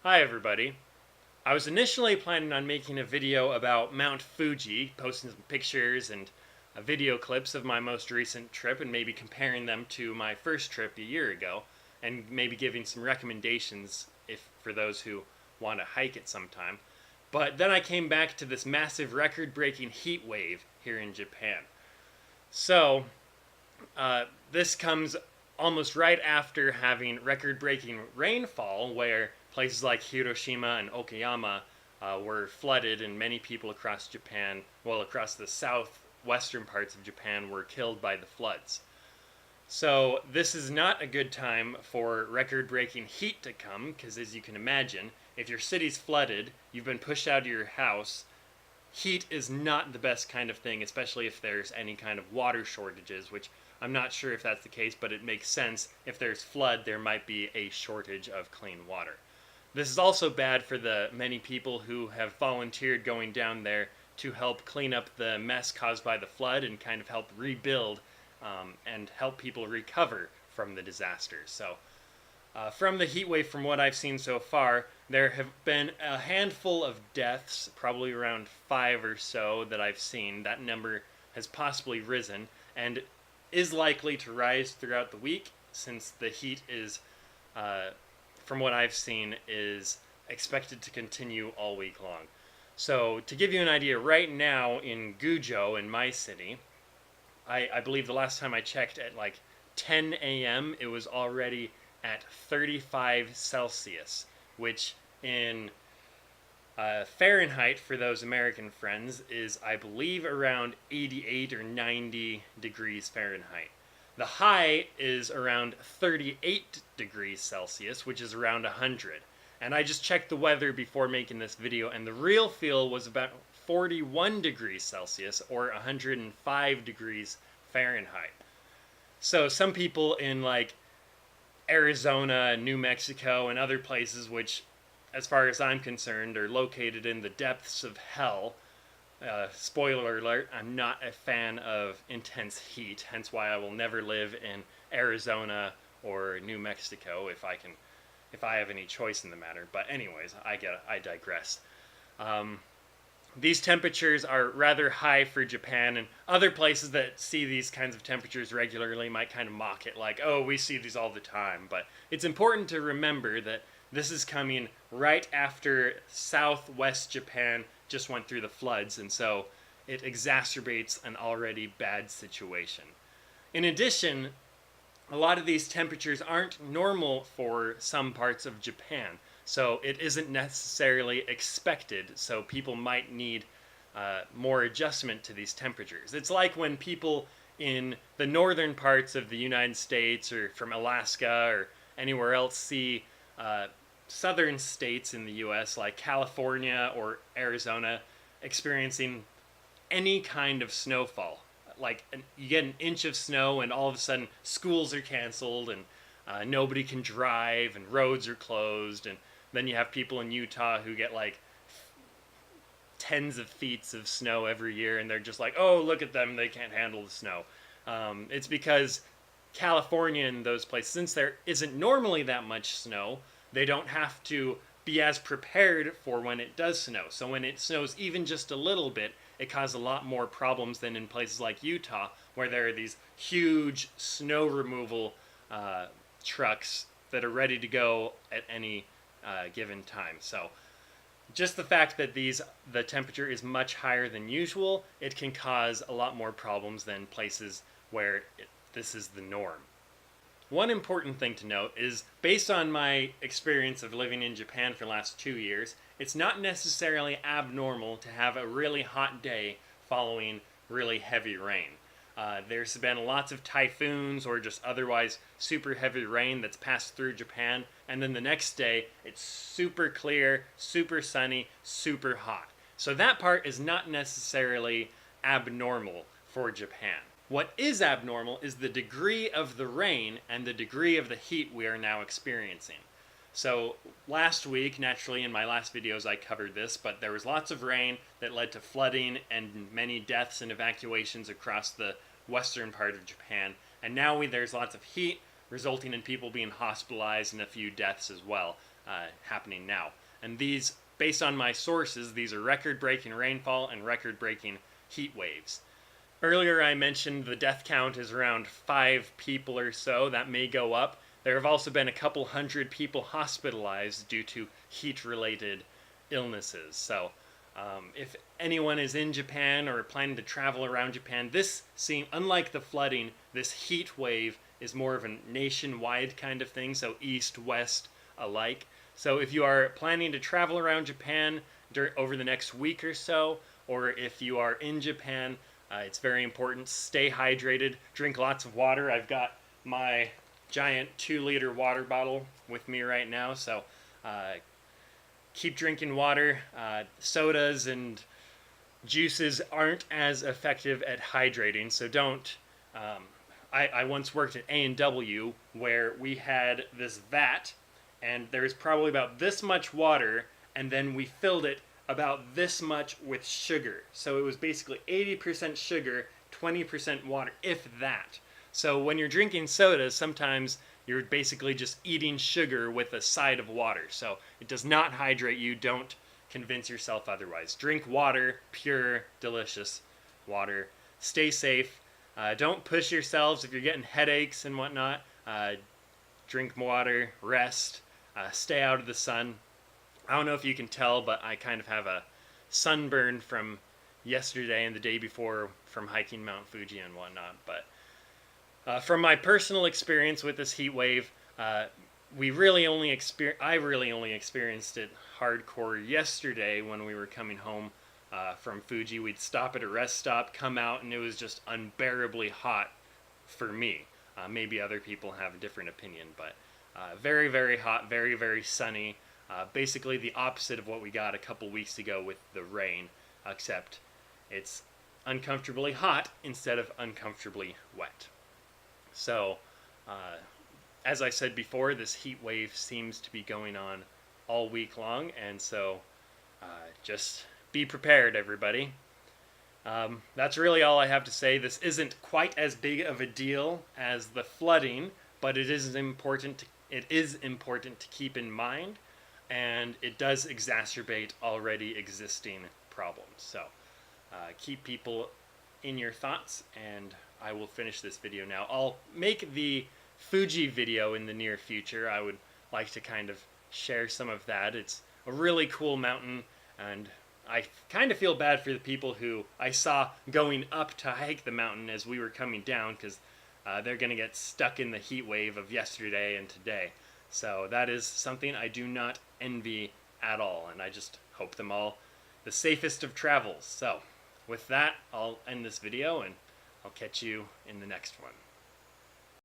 Hi everybody. I was initially planning on making a video about Mount Fuji, posting some pictures and video clips of my most recent trip and maybe comparing them to my first trip a year ago and maybe giving some recommendations if for those who want to hike it sometime. But then I came back to this massive record-breaking heat wave here in Japan. So, this comes almost right after having record breaking rainfall, where places like Hiroshima and Okayama were flooded, and many people across Japan, well, across the southwestern parts of Japan, were killed by the floods. So, this is not a good time for record breaking heat to come, because as you can imagine, if your city's flooded, you've been pushed out of your house, heat is not the best kind of thing, especially if there's any kind of water shortages, which I'm not sure if that's the case, but it makes sense. If there's flood, there might be a shortage of clean water. This is also bad for the many people who have volunteered going down there to help clean up the mess caused by the flood and kind of help rebuild and help people recover from the disaster. So from the heat wave, from what I've seen so far, there have been a handful of deaths, probably around 5 or so that I've seen. That number has possibly risen and is likely to rise throughout the week since the heat is, from what I've seen, is expected to continue all week long. So to give you an idea, right now in Gujo, in my city, I believe the last time I checked at like 10 a.m. it was already at 35 Celsius, which in Fahrenheit, for those American friends, is I believe around 88 or 90 degrees Fahrenheit. The high is around 38 degrees Celsius, which is around 100. And I just checked the weather before making this video, and the real feel was about 41 degrees Celsius or 105 degrees Fahrenheit. So some people in like Arizona, New Mexico, and other places, which, as far as I'm concerned, are located in the depths of hell. Spoiler alert, I'm not a fan of intense heat, hence why I will never live in Arizona or New Mexico if I have any choice in the matter. But anyways, I digress. These temperatures are rather high for Japan, and other places that see these kinds of temperatures regularly might kind of mock it like, oh, we see these all the time. But it's important to remember that this is coming right after southwest Japan just went through the floods, and so it exacerbates an already bad situation. In addition, a lot of these temperatures aren't normal for some parts of Japan, so it isn't necessarily expected, so people might need more adjustment to these temperatures. It's like when people in the northern parts of the United States or from Alaska or anywhere else see southern states in the US like California or Arizona experiencing any kind of snowfall. Like you get an inch of snow and all of a sudden schools are canceled and nobody can drive and roads are closed, and then you have people in Utah who get like tens of feet of snow every year, and they're just like, oh, look at them, they can't handle the snow. It's because California and those places, since there isn't normally that much snow, they don't have to be as prepared for when it does snow. So when it snows even just a little bit, it causes a lot more problems than in places like Utah, where there are these huge snow removal trucks that are ready to go at any given time. So just the fact that the temperature is much higher than usual, it can cause a lot more problems than places where this is the norm. One important thing to note is, based on my experience of living in Japan for the last 2 years, it's not necessarily abnormal to have a really hot day following really heavy rain. There's been lots of typhoons or just otherwise super heavy rain that's passed through Japan, and then the next day it's super clear, super sunny, super hot. So that part is not necessarily abnormal for Japan. What is abnormal is the degree of the rain and the degree of the heat we are now experiencing. So last week, naturally in my last videos I covered this, but there was lots of rain that led to flooding and many deaths and evacuations across the western part of Japan. And now there's lots of heat resulting in people being hospitalized and a few deaths as well. happening now. And these, based on my sources, these are record-breaking rainfall and record-breaking heat waves. Earlier I mentioned the death count is around 5 people or so. That may go up. There have also been a couple hundred people hospitalized due to heat-related illnesses. So if anyone is in Japan or planning to travel around Japan, unlike the flooding, this heat wave is more of a nationwide kind of thing, so east, west alike. So if you are planning to travel around Japan over the next week or so, or if you are in Japan, it's very important. Stay hydrated. Drink lots of water. I've got my giant 2-liter water bottle with me right now, so keep drinking water. Sodas and juices aren't as effective at hydrating, so don't. I once worked at A&W where we had this vat, and there's probably about this much water, and then we filled it about this much with sugar. So it was basically 80% sugar, 20% water, if that. So when you're drinking sodas, sometimes you're basically just eating sugar with a side of water. So it does not hydrate you. Don't convince yourself otherwise. Drink water, pure, delicious water. Stay safe. Don't push yourselves if you're getting headaches and whatnot. Drink water, rest, stay out of the sun. I don't know if you can tell, but I kind of have a sunburn from yesterday and the day before from hiking Mount Fuji and whatnot. But from my personal experience with this heat wave, I really only experienced it hardcore yesterday when we were coming home from Fuji. We'd stop at a rest stop, come out, and it was just unbearably hot for me. Maybe other people have a different opinion, but very, very hot, very, very sunny. Basically the opposite of what we got a couple weeks ago with the rain, except it's uncomfortably hot instead of uncomfortably wet. So, as I said before, this heat wave seems to be going on all week long, and so just be prepared, everybody. That's really all I have to say. This isn't quite as big of a deal as the flooding, but it is important to keep in mind, and it does exacerbate already existing problems. So keep people in your thoughts, and I will finish this video now. I'll make the Fuji video in the near future. I would like to kind of share some of that. It's a really cool mountain, and I kind of feel bad for the people who I saw going up to hike the mountain as we were coming down, because they're going to get stuck in the heat wave of yesterday and today. So that is something I do not envy at all, and I just hope them all the safest of travels. So with that, I'll end this video, and I'll catch you in the next one.